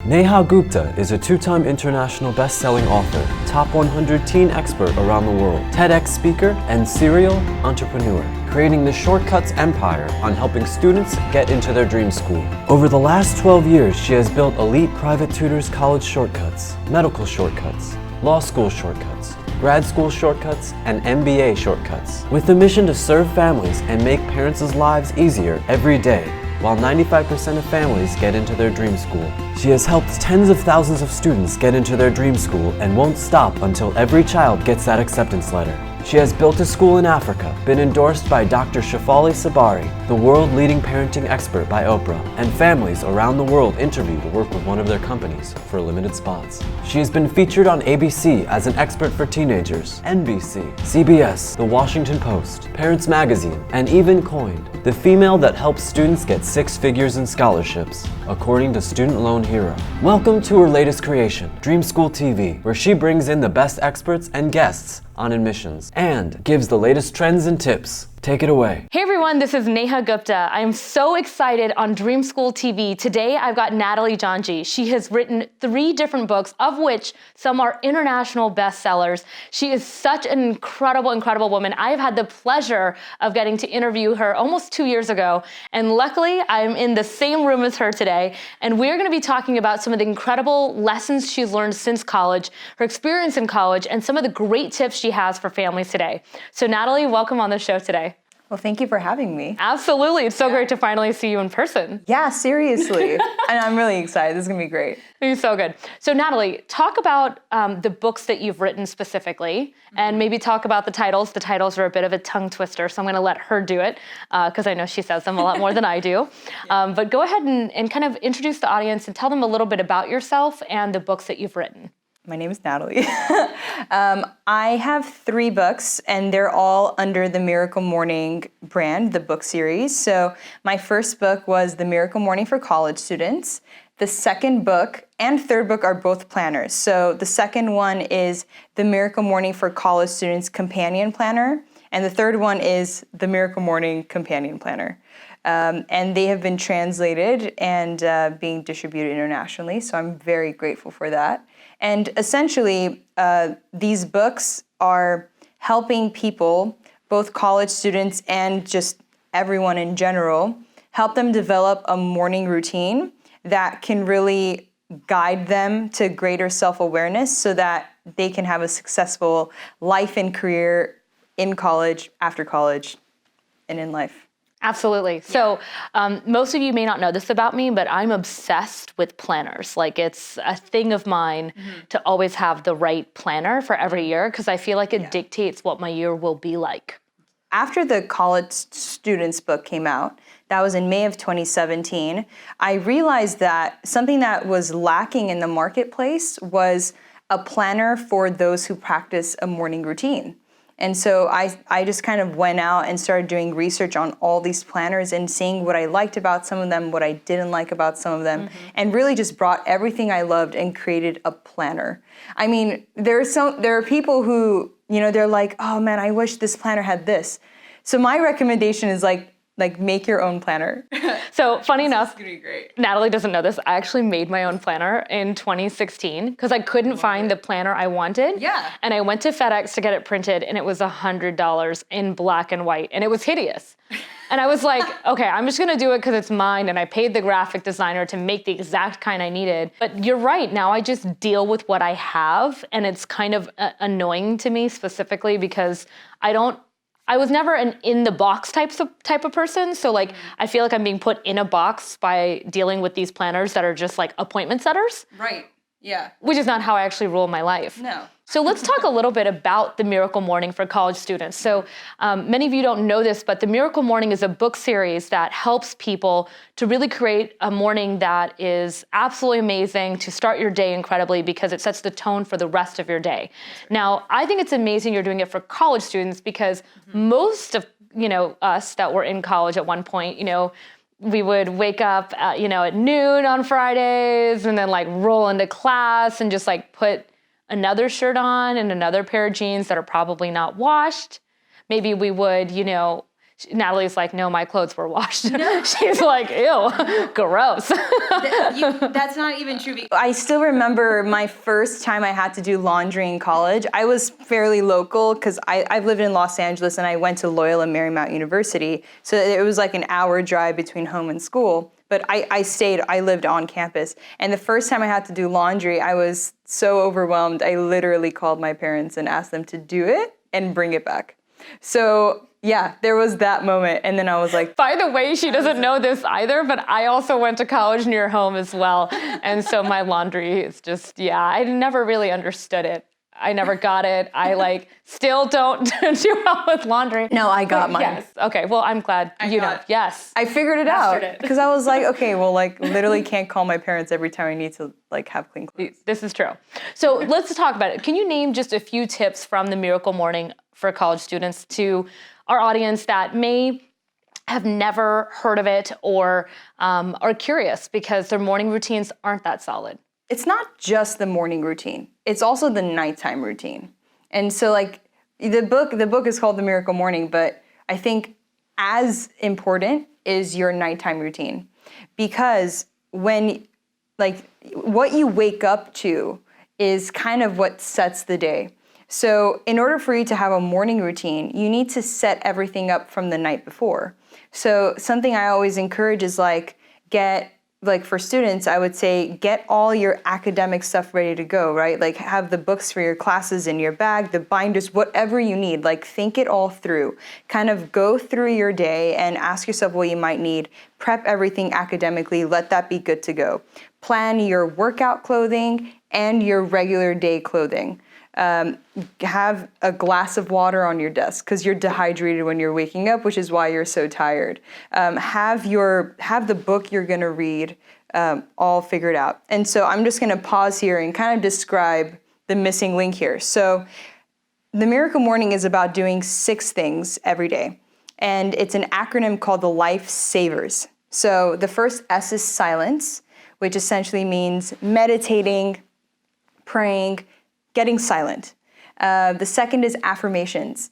Neha Gupta is a two-time international best-selling author, top 100 teen expert around the world, TEDx speaker, and serial entrepreneur, creating the Shortcuts empire on helping students get into their dream school. Over the last 12 years, she has built elite private tutors college shortcuts, medical shortcuts, law school shortcuts, grad school shortcuts, and MBA shortcuts, with the mission to serve families and make parents' lives easier every day, while 95% of families get into their dream school. She has helped tens of thousands of students get into their dream school and won't stop until every child gets that acceptance letter. She has built a school in Africa, been endorsed by Dr. Shafali Sabari, the world-leading parenting expert by Oprah, and families around the world interview to work with one of their companies for limited spots. She has been featured on ABC as an expert for teenagers, NBC, CBS, The Washington Post, Parents Magazine, and even coined the female that helps students get 6 figures in scholarships, according to Student Loan Hero. Welcome to her latest creation, Dream School TV, where she brings in the best experts and guests on admissions and gives the latest trends and tips. Take it away. Hey everyone, this is Neha Gupta. I am so excited on Dream School TV. Today I've got Natalie Janji. She has written 3 different books, of which some are international bestsellers. She is such an incredible, incredible woman. I have had the pleasure of getting to interview her almost 2 years ago, and luckily I'm in the same room as her today, and we're going to be talking about some of the incredible lessons she's learned since college, her experience in college, and some of the great tips she has for families today. So Natalie, welcome on the show today. Well, thank you for having me. Absolutely. It's so great to finally see you in person. Yeah, seriously. And I'm really excited. This is going to be great. It's so good. So Natalie, talk about the books that you've written specifically, and maybe talk about the titles. The titles are a bit of a tongue twister, so I'm going to let her do it because I know she says them a lot more than I do. But go ahead and kind of introduce the audience and tell them a little bit about yourself and the books that you've written. My name is Natalie. I have 3 books, and they're all under the Miracle Morning brand, the book series. So my first book was The Miracle Morning for College Students. The second book and third book are both planners. So the second one is The Miracle Morning for College Students Companion Planner, and the third one is The Miracle Morning Companion Planner. And they have been translated and being distributed internationally, so I'm very grateful for that. And essentially, these books are helping people, both college students and just everyone in general, help them develop a morning routine that can really guide them to greater self-awareness so that they can have a successful life and career in college, after college, and in life. Absolutely. So most of you may not know this about me, but I'm obsessed with planners. Like, it's a thing of mine to always have the right planner for every year because I feel like it dictates what my year will be like. After the college students book came out, that was in May of 2017, I realized that something that was lacking in the marketplace was a planner for those who practice a morning routine. And so I just kind of went out and started doing research on all these planners and seeing what I liked about some of them, what I didn't like about some of them, and really just brought everything I loved and created a planner. I mean, there are people who, they're like, oh man, I wish this planner had this. So my recommendation is like make your own planner. So funny enough, It's gonna be great. Natalie doesn't know this. I actually made my own planner in 2016 because I couldn't find the planner I wanted. Yeah. And I went to FedEx to get it printed, and it was $100 in black and white, and it was hideous. And I was like, okay, I'm just gonna do it because it's mine, and I paid the graphic designer to make the exact kind I needed. But you're right, now I just deal with what I have, and it's kind of annoying to me specifically because I was never an in-the-box type of person, so like I feel like I'm being put in a box by dealing with these planners that are just like appointment setters. Right, yeah. Which is not how I actually rule my life. No. So let's talk a little bit about the Miracle Morning for college students. So many of you don't know this, but the Miracle Morning is a book series that helps people to really create a morning that is absolutely amazing, to start your day incredibly because it sets the tone for the rest of your day. Now, I think it's amazing you're doing it for college students because most of us that were in college at one point, we would wake up at noon on Fridays and then like roll into class and just like put another shirt on and another pair of jeans that are probably not washed. Maybe we would, Natalie's like, no, my clothes were washed. She's like, ew, gross. That's not even true. I still remember my first time I had to do laundry in college. I was fairly local because I've lived in Los Angeles and I went to Loyola Marymount University. So it was like an hour drive between home and school. But I lived on campus. And the first time I had to do laundry, I was so overwhelmed. I literally called my parents and asked them to do it and bring it back. So yeah, there was that moment. And then I was like, by the way, she doesn't know this either, but I also went to college near home as well. And so my laundry is just, I never really understood it. I never got it. I still don't do well with laundry. No, I got mine. Yes. Okay. Well, I'm glad Yes. I figured it out because I was like, okay, well, literally can't call my parents every time I need to have clean clothes. This is true. So let's talk about it. Can you name just a few tips from the Miracle Morning for college students to our audience that may have never heard of it or are curious because their morning routines aren't that solid? It's not just the morning routine. It's also the nighttime routine. And so the book is called The Miracle Morning, but I think as important is your nighttime routine because when what you wake up to is kind of what sets the day. So in order for you to have a morning routine, you need to set everything up from the night before. So something I always encourage is for students, I would say, get all your academic stuff ready to go, right? Have the books for your classes in your bag, the binders, whatever you need. Think it all through. Kind of go through your day and ask yourself what you might need. Prep everything academically. Let that be good to go. Plan your workout clothing and your regular day clothing. Have a glass of water on your desk because you're dehydrated when you're waking up, which is why you're so tired. Have the book you're going to read all figured out. And so I'm just going to pause here and kind of describe the missing link here. So the Miracle Morning is about doing 6 things every day. And it's an acronym called the Life Savers. So the first S is silence, which essentially means meditating, praying, getting silent. The second is affirmations.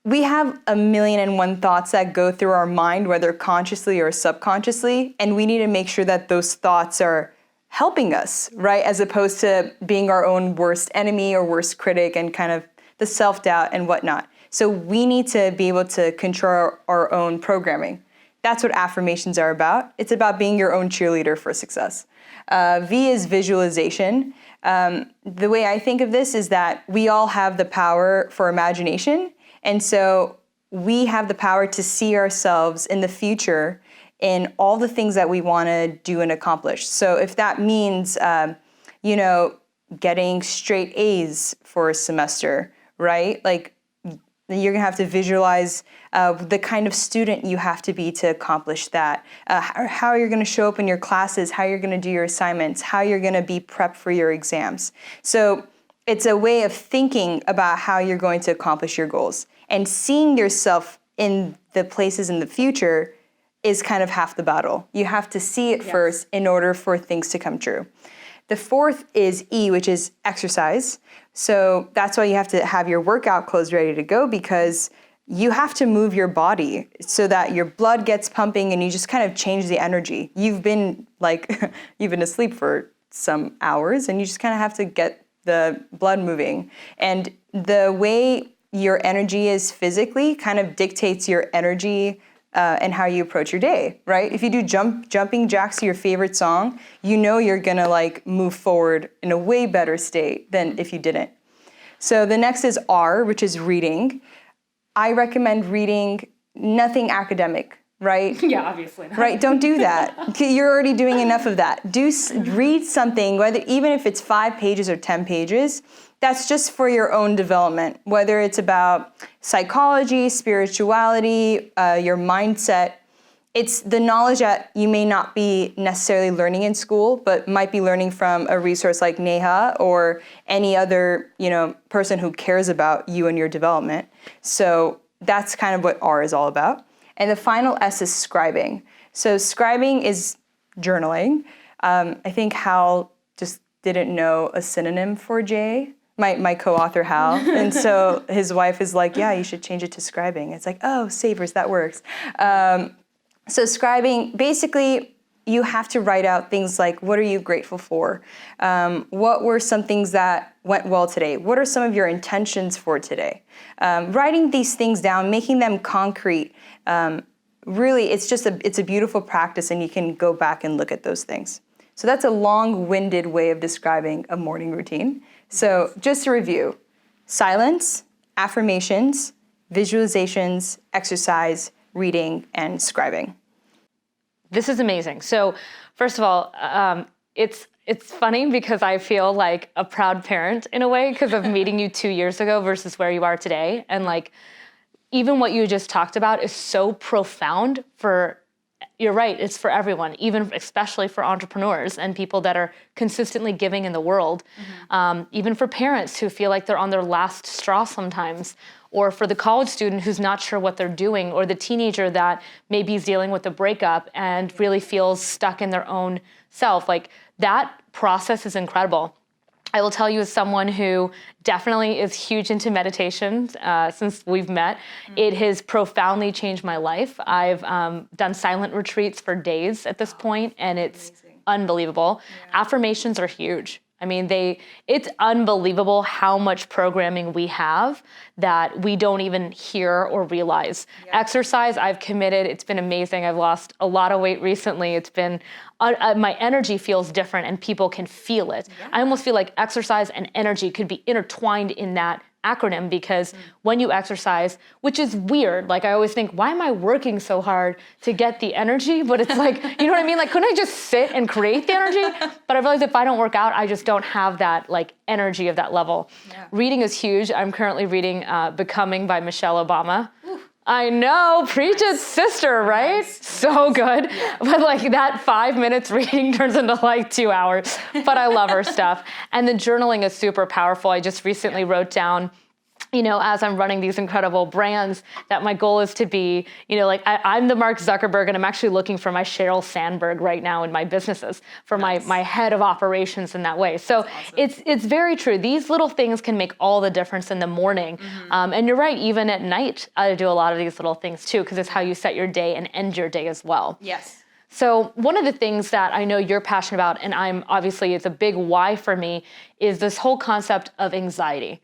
We have 1,000,001 thoughts that go through our mind, whether consciously or subconsciously, and we need to make sure that those thoughts are helping us, right? As opposed to being our own worst enemy or worst critic and kind of the self-doubt and whatnot. So we need to be able to control our own programming. That's what affirmations are about. It's about being your own cheerleader for success. V is visualization. The way I think of this is that we all have the power for imagination. And so we have the power to see ourselves in the future in all the things that we want to do and accomplish. So if that means, getting straight A's for a semester, right? You're going to have to visualize the kind of student you have to be to accomplish that, how you're going to show up in your classes, how you're going to do your assignments, how you're going to be prepped for your exams. So it's a way of thinking about how you're going to accomplish your goals. And seeing yourself in the places in the future is kind of half the battle. You have to see it first in order for things to come true. The fourth is E, which is exercise. So that's why you have to have your workout clothes ready to go because you have to move your body so that your blood gets pumping and you just kind of change the energy. You've been asleep for some hours and you just kind of have to get the blood moving. And the way your energy is physically kind of dictates your energy and how you approach your day, right? If you do jumping jacks to your favorite song, you're gonna move forward in a way better state than if you didn't. So the next is R, which is reading. I recommend reading nothing academic, right? Yeah, obviously not. Right, don't do that. You're already doing enough of that. Read something, even if it's 5 pages or 10 pages, that's just for your own development, whether it's about psychology, spirituality, your mindset. It's the knowledge that you may not be necessarily learning in school, but might be learning from a resource like Neha or any other, person who cares about you and your development. So that's kind of what R is all about. And the final S is scribing. So scribing is journaling. I think Hal just didn't know a synonym for J, my co-author Hal, and so his wife is like, yeah, you should change it to scribing. It's like, oh, savers, that works. So scribing, basically, you have to write out things like, what are you grateful for? What were some things that went well today? What are some of your intentions for today? Writing these things down, making them concrete, really, it's a beautiful practice, and you can go back and look at those things. So that's a long-winded way of describing a morning routine. So just to review: silence, affirmations, visualizations, exercise, reading, and scribing. This is amazing. So first of all, it's funny because I feel like a proud parent in a way because of meeting you 2 years ago versus where you are today. And like, even what you just talked about is so profound for, you're right, it's for everyone, even especially for entrepreneurs and people that are consistently giving in the world. Even for parents who feel like they're on their last straw sometimes, or for the college student who's not sure what they're doing, or the teenager that maybe is dealing with a breakup and really feels stuck in their own self. Like, that process is incredible. I will tell you, as someone who definitely is huge into meditation since we've met, it has profoundly changed my life. I've done silent retreats for days at this point, and it's unbelievable. Yeah. Affirmations are huge. I mean, it's unbelievable how much programming we have that we don't even hear or realize. Yeah. Exercise, I've committed. It's been amazing. I've lost a lot of weight recently. It's been, my energy feels different and people can feel it. Yeah. I almost feel like exercise and energy could be intertwined in that acronym, because when you exercise, which is weird, like I always think, why am I working so hard to get the energy? But it's like, you know what I mean? Like, couldn't I just sit and create the energy? But I realize if I don't work out, I just don't have that like energy of that level. Yeah. Reading is huge. I'm currently reading Becoming by Michelle Obama. Ooh. I know, preach it, sister, right? Nice. So good. Yeah. But like that 5 minutes reading turns into like 2 hours. But I love her stuff. And the journaling is super powerful. I just recently wrote down, you know, as I'm running these incredible brands, that my goal is to be, you know, like I'm the Mark Zuckerberg, and I'm actually looking for my Sheryl Sandberg right now in my businesses, for my head of operations in that way. So awesome. It's very true. These little things can make all the difference in the morning. And you're right, even at night, I do a lot of these little things too, because it's how you set your day and end your day as well. Yes. So one of the things that I know you're passionate about, and it's a big why for me, is this whole concept of anxiety.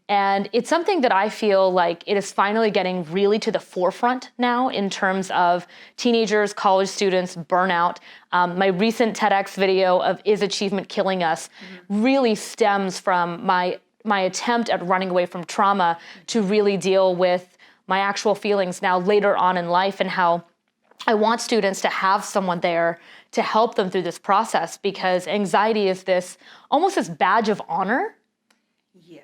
And it's something that I feel like it is finally getting really to the forefront now in terms of teenagers, college students, burnout. My recent TEDx video of Is Achievement Killing Us really stems from my attempt at running away from trauma to really deal with my actual feelings now later on in life, and how I want students to have someone there to help them through this process, because anxiety is almost this badge of honor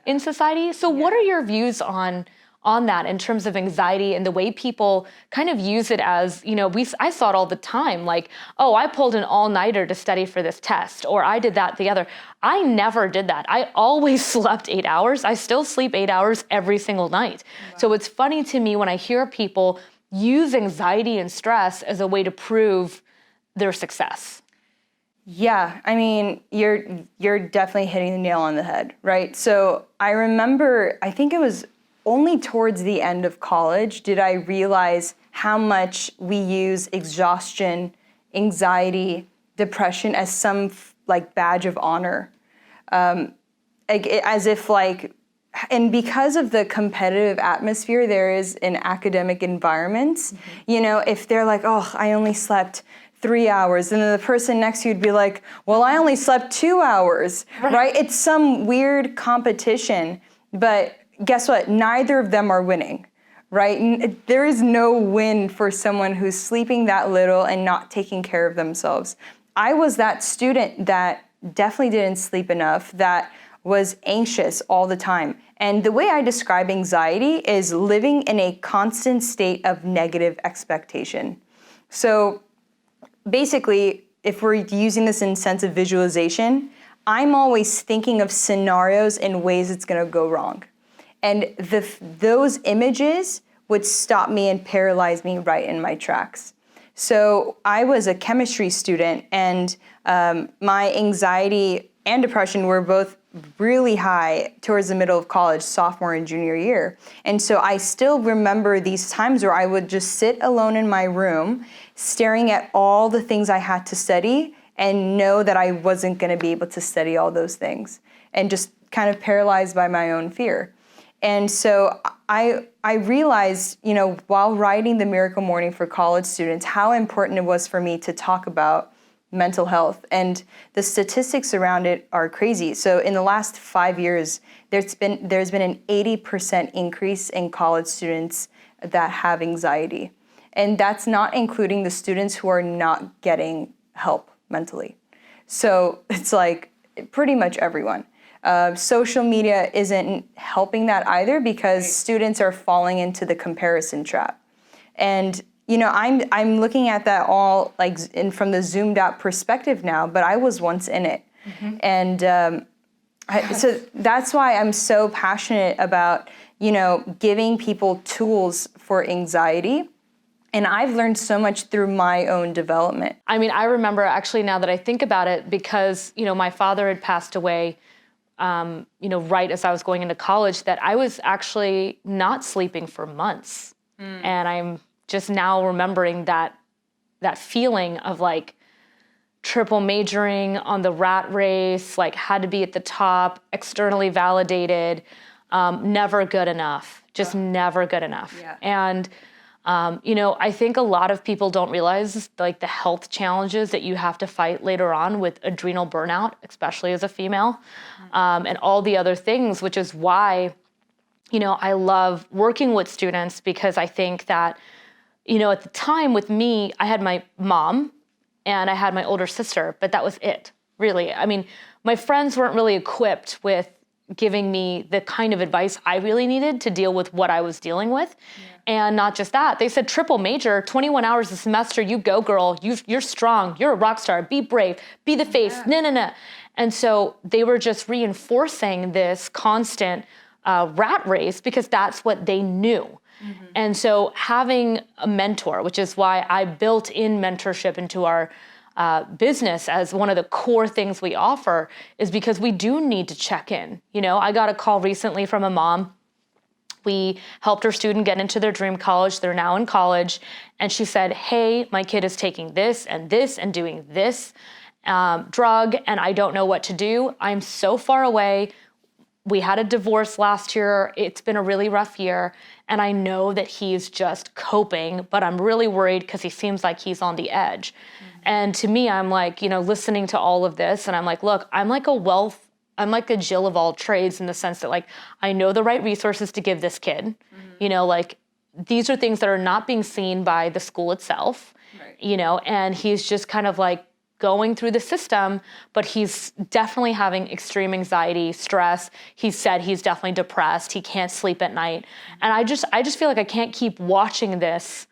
in society. So what are your views on that in terms of anxiety and the way people kind of use it as, you know, I saw it all the time, like, oh, I pulled an all-nighter to study for this test, or I did that, the other. I never did that. I always slept 8 hours. I still sleep 8 hours every single night. Wow. So it's funny to me when I hear people use anxiety and stress as a way to prove their success. Yeah, I mean, you're definitely hitting the nail on the head, right? So I remember, I think it was only towards the end of college did I realize how much we use exhaustion, anxiety, depression as some like badge of honor. As if like, and because of the competitive atmosphere there is in academic environments, you know, if they're like, oh, I only slept 3 hours, and then the person next to you would be like, well, I only slept 2 hours, right? It's some weird competition, but guess what? Neither of them are winning, right? There is no win for someone who's sleeping that little and not taking care of themselves. I was that student that definitely didn't sleep enough, that was anxious all the time. And the way I describe anxiety is living in a constant state of negative expectation. So basically, if we're using this in sense of visualization, I'm always thinking of scenarios in ways it's going to go wrong. And those images would stop me and paralyze me right in my tracks. So I was a chemistry student, and my anxiety and depression were both really high towards the middle of college, sophomore and junior year. And so I still remember these times where I would just sit alone in my room, staring at all the things I had to study and know that I wasn't going to be able to study all those things, and just kind of paralyzed by my own fear. And so I realized, while writing The Miracle Morning for college students, how important it was for me to talk about mental health. And the statistics around it are crazy. So in the last 5 years, there's been an 80% increase in college students that have anxiety. And that's not including the students who are not getting help mentally. So it's like pretty much everyone. Social media isn't helping that either, because students are falling into the comparison trap. And I'm looking at that all from the zoomed out perspective now, but I was once in it. And so that's why I'm so passionate about, giving people tools for anxiety. And I've learned so much through my own development. I mean, I remember actually, now that I think about it, because, my father had passed away, right as I was going into college, that I was actually not sleeping for months. And I'm just now remembering that feeling of like triple majoring on the rat race, like had to be at the top, externally validated, never good enough, just never good enough. Yeah. And, I think a lot of people don't realize like the health challenges that you have to fight later on with adrenal burnout, especially as a female, and all the other things, which is why, I love working with students, because I think that, at the time with me, I had my mom and I had my older sister, but that was it, really. I mean, my friends weren't really equipped with giving me the kind of advice I really needed to deal with what I was dealing with. And not just that, they said triple major, 21 hours a semester, you go girl, you're strong, you're a rock star, be brave, be the face, no. And so they were just reinforcing this constant rat race, because that's what they knew. And so having a mentor, which is why I built in mentorship into our business as one of the core things we offer, is because we do need to check in. I got a call recently from a mom. We helped her student get into their dream college. They're now in college. And she said, hey, my kid is taking this and doing this drug, and I don't know what to do. I'm so far away. We had a divorce last year. It's been a really rough year. And I know that he's just coping, but I'm really worried because he seems like he's on the edge. And to me, I'm like, listening to all of this, and I'm like, look, I'm like a Jill of all trades, in the sense that like, I know the right resources to give this kid. These are things that are not being seen by the school itself, and he's just kind of like going through the system, but he's definitely having extreme anxiety, stress. He said he's definitely depressed. He can't sleep at night. And I just feel like I can't keep watching this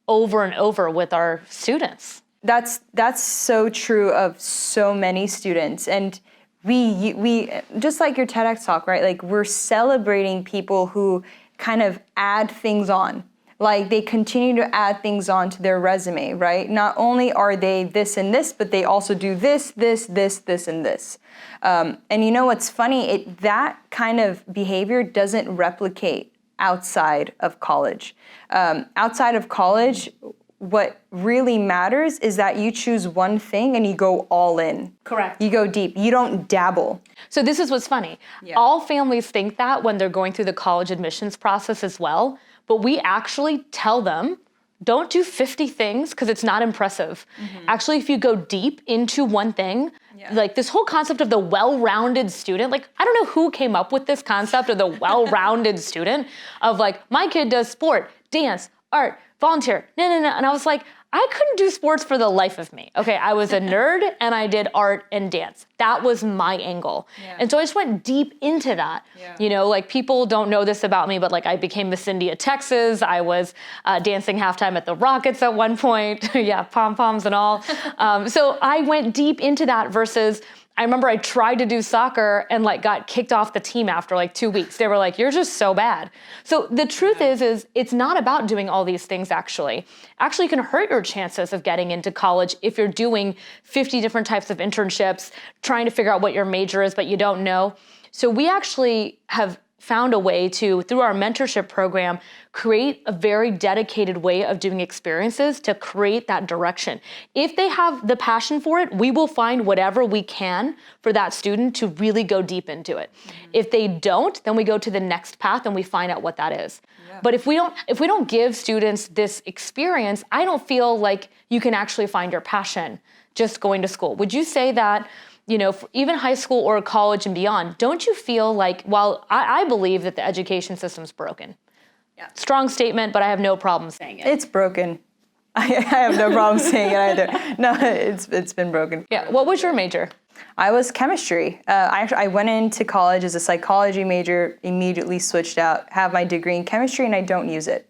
over and over with our students. That's so true of so many students. And we just like your TEDx talk, right? Like, we're celebrating people who kind of add things on. Like, they continue to add things on to their resume, right? Not only are they this and this, but they also do this, and this. And what's funny? That kind of behavior doesn't replicate outside of college. Outside of college, what really matters is that you choose one thing and you go all in. Correct. You go deep. You don't dabble. So this is what's funny. Yeah. All families think that when they're going through the college admissions process as well, but we actually tell them, don't do 50 things because it's not impressive. Actually, if you go deep into one thing, like this whole concept of the well-rounded student, like I don't know who came up with this concept of the well-rounded student, of like, my kid does sport, dance, art, volunteer, no. And I was like, I couldn't do sports for the life of me. Okay, I was a nerd and I did art and dance. That was my angle. Yeah. And so I just went deep into that. Yeah. Like people don't know this about me, but like I became Miss India, Texas. I was dancing halftime at the Rockets at one point. Yeah, pom-poms and all. So I went deep into that versus I remember I tried to do soccer and like got kicked off the team after like 2 weeks. They were like, you're just so bad. So the truth is it's not about doing all these things actually. Actually, it can hurt your chances of getting into college if you're doing 50 different types of internships, trying to figure out what your major is, but you don't know. So we actually have found a way to, through our mentorship program, create a very dedicated way of doing experiences to create that direction. If they have the passion for it, we will find whatever we can for that student to really go deep into it. If they don't, then we go to the next path and we find out what that is. Yeah. But if we don't give students this experience, I don't feel like you can actually find your passion just going to school. Would you say that, you know, for even high school or college and beyond, don't you feel like, well, I believe that the education system's broken. Yeah. Strong statement, but I have no problem saying it. It's broken. I have no problem saying it either. No, it's been broken. Yeah. What was your major? I was chemistry. I went into college as a psychology major, immediately switched out, have my degree in chemistry, and I don't use it.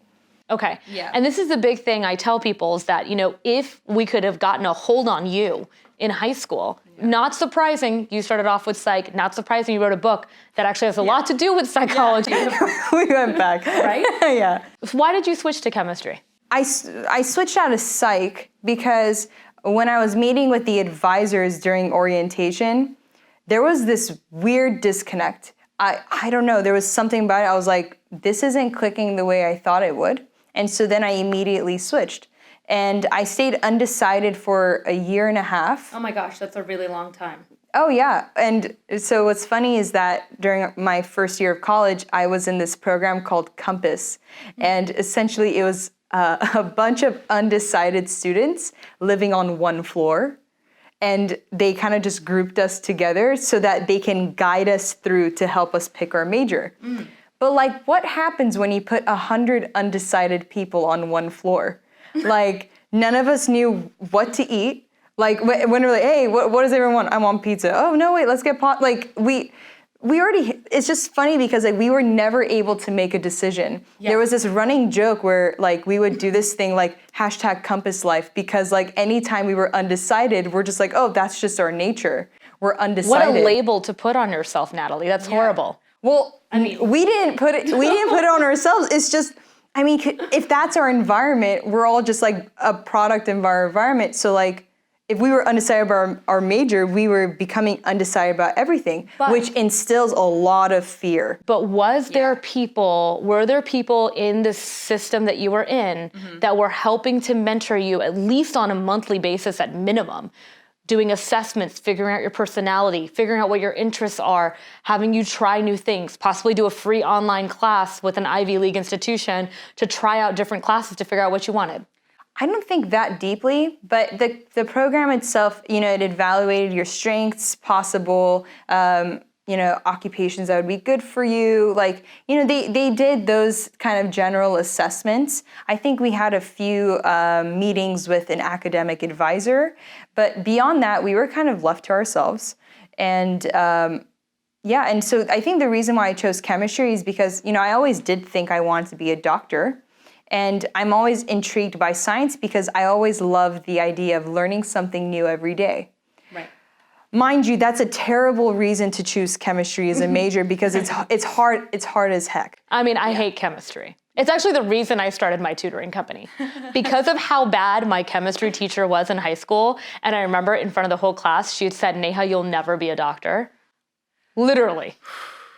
Okay. Yeah. And this is the big thing I tell people is that, you know, if we could have gotten a hold on you in high school, not surprising you started off with psych, not surprising you wrote a book that actually has a lot to do with psychology. Yeah. We went back. Right? Yeah. Why did you switch to chemistry? I switched out of psych because when I was meeting with the advisors during orientation, there was this weird disconnect. I don't know, there was something about it. I was like, this isn't clicking the way I thought it would. And so then I immediately switched. And I stayed undecided for 1.5 years. Oh my gosh, that's a really long time. Oh yeah, and so what's funny is that during my first year of college, I was in this program called Compass. And essentially it was a bunch of undecided students living on one floor. And they kind of just grouped us together so that they can guide us through to help us pick our major. But like, what happens when you put 100 undecided people on one floor? Like, none of us knew what to eat. Like, when we're like, hey, what does everyone want? I want pizza. Oh, no, wait, let's get pot. Like, we already, it's just funny because like we were never able to make a decision. Yeah. There was this running joke where like we would do this thing like #CompassLife because like anytime we were undecided, we're just like, oh, that's just our nature. We're undecided. What a label to put on yourself, Natalie. That's horrible. Well, I mean, we didn't put it on ourselves. It's just, I mean, if that's our environment, we're all just like a product of our environment. So like, if we were undecided about our major, we were becoming undecided about everything, which instills a lot of fear. But were there people in the system that you were in that were helping to mentor you at least on a monthly basis at minimum? Doing assessments, figuring out your personality, figuring out what your interests are, having you try new things, possibly do a free online class with an Ivy League institution to try out different classes to figure out what you wanted. I don't think that deeply, but the program itself, you know, it evaluated your strengths, possible, you know, occupations that would be good for you. Like, you know, they did those kind of general assessments. I think we had a few meetings with an academic advisor, but beyond that, we were kind of left to ourselves. And yeah, and so I think the reason why I chose chemistry is because, you know, I always did think I wanted to be a doctor. And I'm always intrigued by science because I always loved the idea of learning something new every day. Right. Mind you, that's a terrible reason to choose chemistry as a major because it's hard as heck. I mean, I hate chemistry. It's actually the reason I started my tutoring company. Because of how bad my chemistry teacher was in high school, and I remember in front of the whole class, she had said, Neha, you'll never be a doctor. Literally.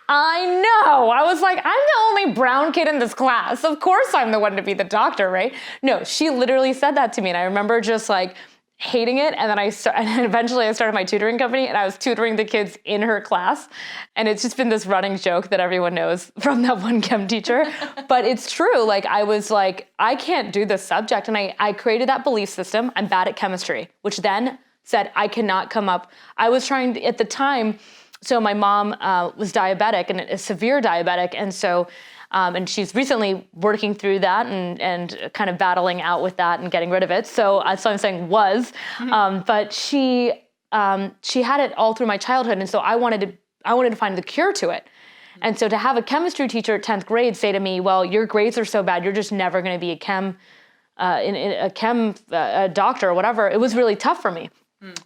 I know. I was like, I'm the only brown kid in this class. Of course I'm the one to be the doctor, right? No, she literally said that to me. And I remember just like hating it. And then and eventually I started my tutoring company and I was tutoring the kids in her class. And it's just been this running joke that everyone knows from that one chem teacher. But it's true. Like I was like, I can't do this subject. And I created that belief system. I'm bad at chemistry, which then said I cannot come up. I was trying to, at the time, so my mom was diabetic and a severe diabetic. And so, and she's recently working through that and kind of battling out with that and getting rid of it. So I'm saying was, but she had it all through my childhood. And so I wanted to find the cure to it. And so to have a chemistry teacher at 10th grade say to me, well, your grades are so bad, you're just never going to be a doctor or whatever. It was really tough for me.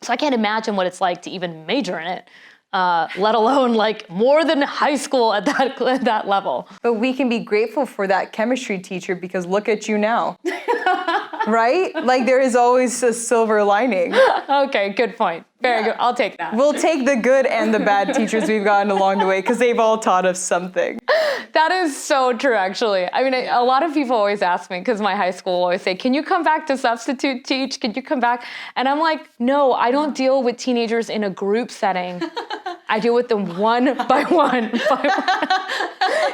So I can't imagine what it's like to even major in it, let alone like more than high school at that level. But we can be grateful for that chemistry teacher because look at you now. Right? Like there is always a silver lining. Okay, good point. Very good. I'll take that. We'll take the good and the bad teachers we've gotten along the way because they've all taught us something. That is so true, actually. I mean, a lot of people always ask me, because my high school always say, can you come back to substitute teach? Can you come back? And I'm like, no, I don't deal with teenagers in a group setting. I deal with them one by one.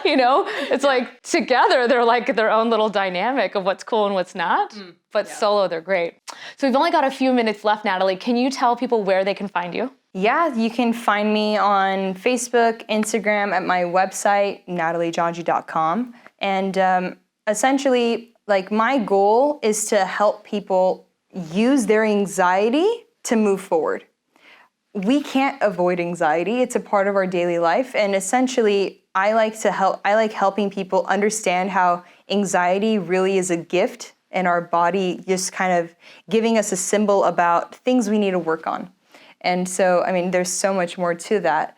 You know, it's like together, they're like their own little dynamic of what's cool and what's not. But solo, they're great. So we've only got a few minutes left, Natalie. Can you tell people where they can find you? Yeah, you can find me on Facebook, Instagram, at my website, nataliejanji.com. And essentially, like my goal is to help people use their anxiety to move forward. We can't avoid anxiety. It's a part of our daily life. And essentially, I like helping people understand how anxiety really is a gift and our body just kind of giving us a symbol about things we need to work on. And so, I mean, there's so much more to that.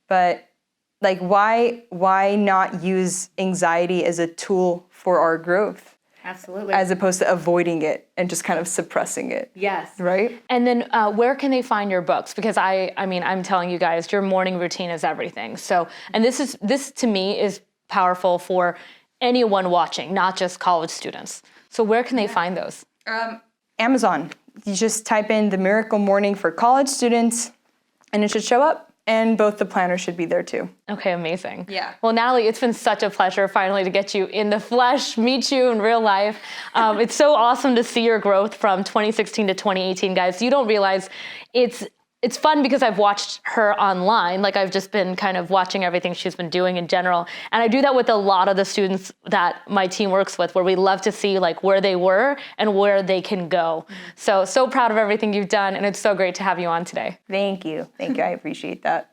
But like, why not use anxiety as a tool for our growth? Absolutely. As opposed to avoiding it and just kind of suppressing it. Yes. Right? And then where can they find your books? Because I mean, I'm telling you guys, your morning routine is everything. So, and this to me is powerful for anyone watching, not just college students. So where can they find those? Amazon. You just type in The Miracle Morning for College Students and it should show up. And both the planners should be there too. Okay, amazing. Yeah. Well, Natalie, it's been such a pleasure finally to get you in the flesh, meet you in real life. It's so awesome to see your growth from 2016 to 2018, guys. You don't realize it's fun because I've watched her online. Like I've just been kind of watching everything she's been doing in general. And I do that with a lot of the students that my team works with, where we love to see like where they were and where they can go. So proud of everything you've done. And it's so great to have you on today. Thank you. I appreciate that.